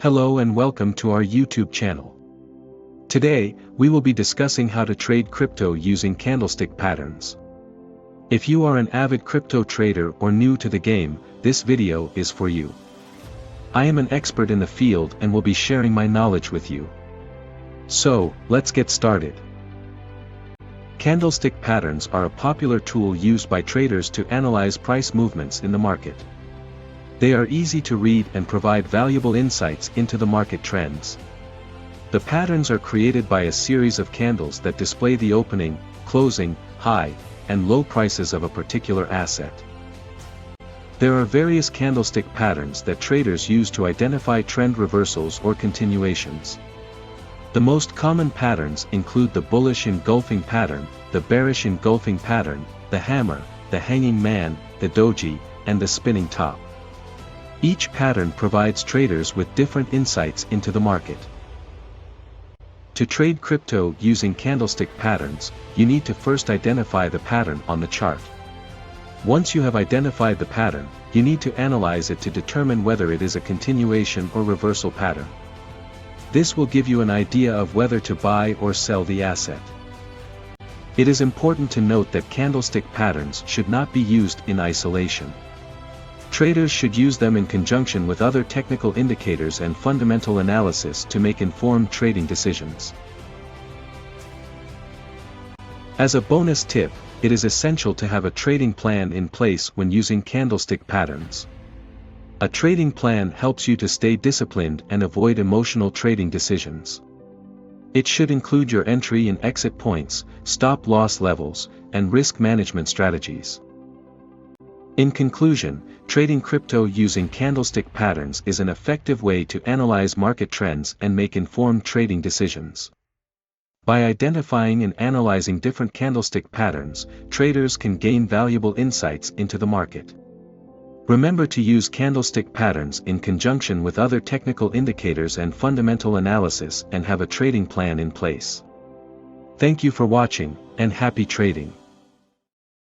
Hello and welcome to our YouTube channel. Today, we will be discussing how to trade crypto using candlestick patterns. If you are an avid crypto trader or new to the game, this video is for you. I am an expert in the field and will be sharing my knowledge with you. So, let's get started. Candlestick patterns are a popular tool used by traders to analyze price movements in the market. They are easy to read and provide valuable insights into the market trends. The patterns are created by a series of candles that display the opening, closing, high, and low prices of a particular asset. There are various candlestick patterns that traders use to identify trend reversals or continuations. The most common patterns include the bullish engulfing pattern, the bearish engulfing pattern, the hammer, the hanging man, the doji, and the spinning top. Each pattern provides traders with different insights into the market. To trade crypto using candlestick patterns, you need to first identify the pattern on the chart. Once you have identified the pattern, you need to analyze it to determine whether it is a continuation or reversal pattern. This will give you an idea of whether to buy or sell the asset. It is important to note that candlestick patterns should not be used in isolation. Traders should use them in conjunction with other technical indicators and fundamental analysis to make informed trading decisions. As a bonus tip, it is essential to have a trading plan in place when using candlestick patterns. A trading plan helps you to stay disciplined and avoid emotional trading decisions. It should include your entry and exit points, stop-loss levels, and risk management strategies. In conclusion, trading crypto using candlestick patterns is an effective way to analyze market trends and make informed trading decisions. By identifying and analyzing different candlestick patterns, traders can gain valuable insights into the market. Remember to use candlestick patterns in conjunction with other technical indicators and fundamental analysis and have a trading plan in place. Thank you for watching, and happy trading.